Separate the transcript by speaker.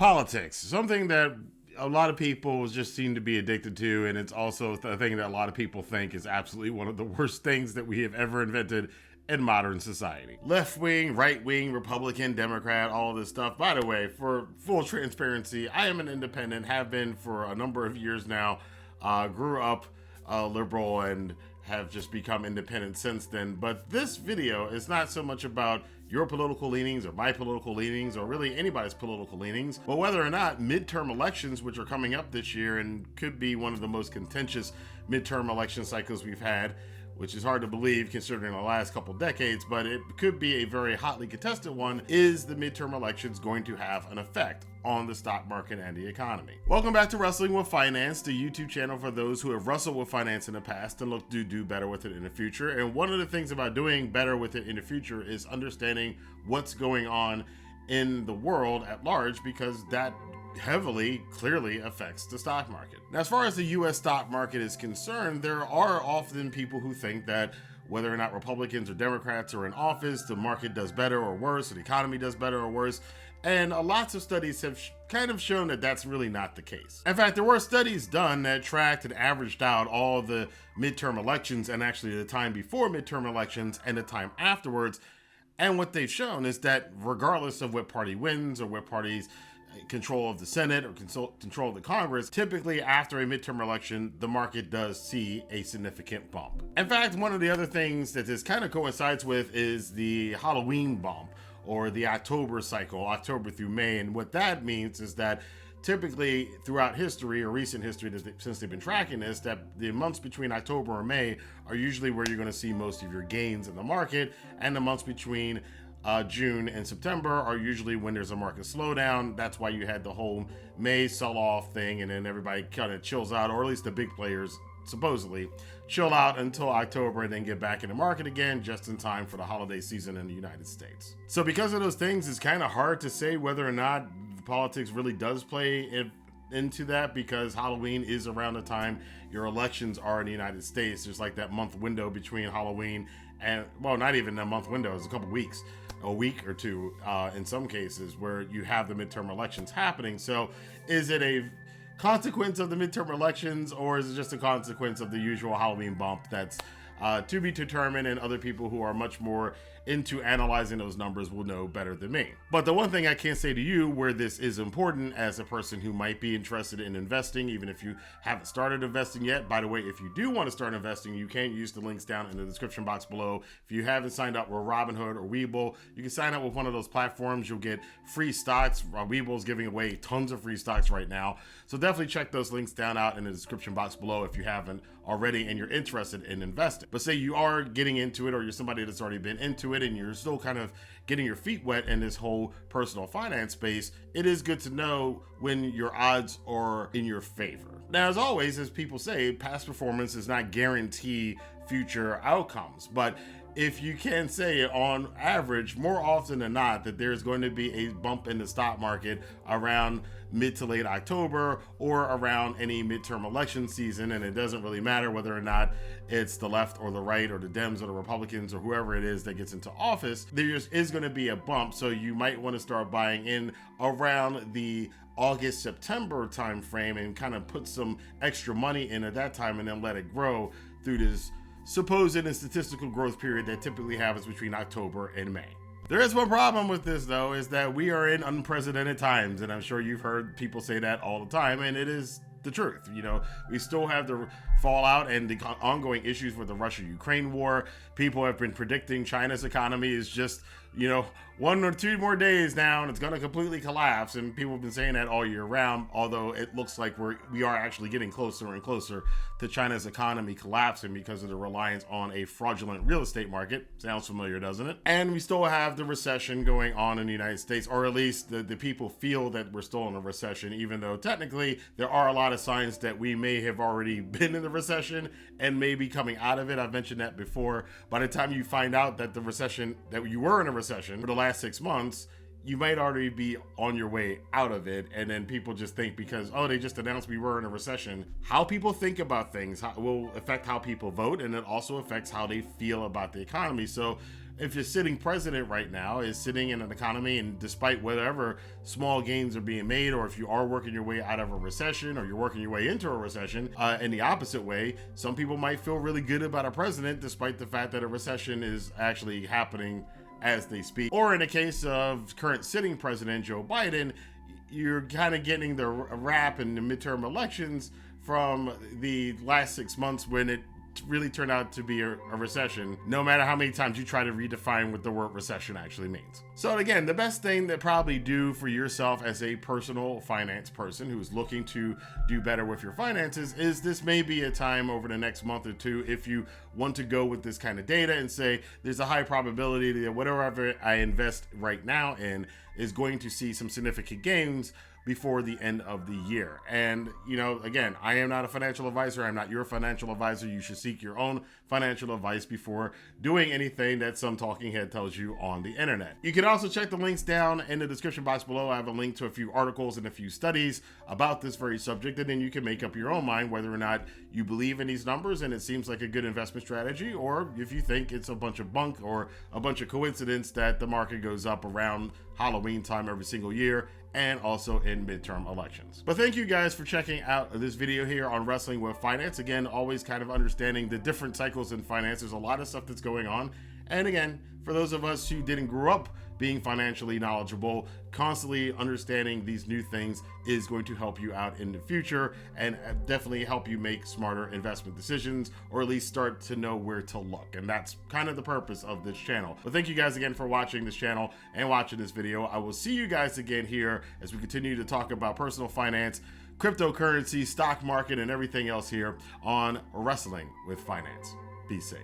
Speaker 1: Politics, something that a lot of people just seem to be addicted to, and it's also a thing that a lot of people think is absolutely one of the worst things that we have ever invented in modern society. Left wing, right wing, Republican, Democrat, all this stuff. By the way, for full transparency, I am an independent, have been for a number of years now. Grew up liberal and have just become independent since then. But this video is not so much about your political leanings or my political leanings or really anybody's political leanings, but whether or not midterm elections, which are coming up this year and could be one of the most contentious midterm election cycles we've had, which is hard to believe considering the last couple decades, but it could be a very hotly contested one. Is the midterm elections going to have an effect on the stock market and the economy? Welcome back to Wrestling with Finance, the YouTube channel for those who have wrestled with finance in the past and look to do better with it in the future. And one of the things about doing better with it in the future is understanding what's going on in the world at large, because that heavily, clearly affects the stock market. Now, as far as the US stock market is concerned, there are often people who think that whether or not Republicans or Democrats are in office, the market does better or worse, or the economy does better or worse. And lots of studies have kind of shown that that's really not the case. In fact, there were studies done that tracked and averaged out all the midterm elections and actually the time before midterm elections and the time afterwards. And what they've shown is that regardless of what party wins or what party's control of the Senate or control of the Congress, typically after a midterm election, the market does see a significant bump. In fact, one of the other things that this kind of coincides with is the Halloween bump, or the October cycle, October through May. And what that means is that typically throughout history or recent history, since they've been tracking this, that the months between October or May are usually where you're going to see most of your gains in the market, and the months between June and September are usually when there's a market slowdown. That's why you had the whole May sell-off thing, and then everybody kind of chills out, or at least the big players supposedly chill out until October and then get back in the market again just in time for the holiday season in the United States. So because of those things, it's kind of hard to say whether or not politics really does play into that, because Halloween is around the time your elections are in the United States. There's like that month window between Halloween and, well, not even a month window, it's a couple weeks, a week or two in some cases, where you have the midterm elections happening. So is it a consequence of the midterm elections, or is it just a consequence of the usual Halloween bump? That's to be determined, and other people who are much more into analyzing those numbers will know better than me. But the one thing I can say to you where this is important as a person who might be interested in investing, even if you haven't started investing yet. By the way, if you do want to start investing, you can use the links down in the description box below. If you haven't signed up with Robinhood or Webull, you can sign up with one of those platforms. You'll get free stocks. Webull's giving away tons of free stocks right now. So definitely check those links down out in the description box below if you haven't already and you're interested in investing. But say you are getting into it, or you're somebody that's already been into it and you're still kind of getting your feet wet in this whole personal finance space, it is good to know when your odds are in your favor. Now, as always, as people say, past performance does not guarantee future outcomes, but if you can say on average, more often than not, that there's going to be a bump in the stock market around mid to late October or around any midterm election season, and it doesn't really matter whether or not it's the left or the right or the Dems or the Republicans or whoever it is that gets into office, there is going to be a bump. So you might want to start buying in around the August, September timeframe and kind of put some extra money in at that time and then let it grow through this supposed and statistical growth period that typically happens between October and May. There is one problem with this, though, is that we are in unprecedented times, and I'm sure you've heard people say that all the time, and it is the truth. You know, we still have the fallout and the ongoing issues with the Russia-Ukraine war. People have been predicting China's economy is just, 1 or 2 more days now and it's going to completely collapse, and people have been saying that all year round, although it looks like we are actually getting closer and closer to China's economy collapsing because of the reliance on a fraudulent real estate market. Sounds familiar, doesn't it? And we still have the recession going on in the United States, or at least the people feel that we're still in a recession, even though technically there are a lot of signs that we may have already been in the recession and may be coming out of it. I've mentioned that before. By the time you find out that you were in a recession for the last 6 months, you might already be on your way out of it. And then people just think because, they just announced we were in a recession. How people think about things will affect how people vote, and it also affects how they feel about the economy. So if your sitting president right now is sitting in an economy, and despite whatever small gains are being made, or if you are working your way out of a recession, or you're working your way into a recession, in the opposite way, some people might feel really good about a president despite the fact that a recession is actually happening as they speak. Or in the case of current sitting president Joe Biden, you're kind of getting the rap in the midterm elections from the last 6 months when it really turned out to be a recession, no matter how many times you try to redefine what the word recession actually means. So again, the best thing to probably do for yourself as a personal finance person who's looking to do better with your finances is this may be a time over the next month or two, if you want to go with this kind of data and say there's a high probability that whatever I invest right now in is going to see some significant gains before the end of the year. And, you know, again, I am not a financial advisor. I'm not your financial advisor. You should seek your own financial advice before doing anything that some talking head tells you on the internet. You can also check the links down in the description box below. I have a link to a few articles and a few studies about this very subject, and then you can make up your own mind whether or not you believe in these numbers and it seems like a good investment strategy, or if you think it's a bunch of bunk or a bunch of coincidence that the market goes up around Halloween time every single year, and also in midterm elections. But thank you guys for checking out this video here on Wrestling with Finance. Again, always kind of understanding the different cycles in finance. There's a lot of stuff that's going on. And again, for those of us who didn't grow up being financially knowledgeable, constantly understanding these new things is going to help you out in the future and definitely help you make smarter investment decisions, or at least start to know where to look. And that's kind of the purpose of this channel. But thank you guys again for watching this channel and watching this video. I will see you guys again here as we continue to talk about personal finance, cryptocurrency, stock market, and everything else here on Wrestling with Finance. Be safe.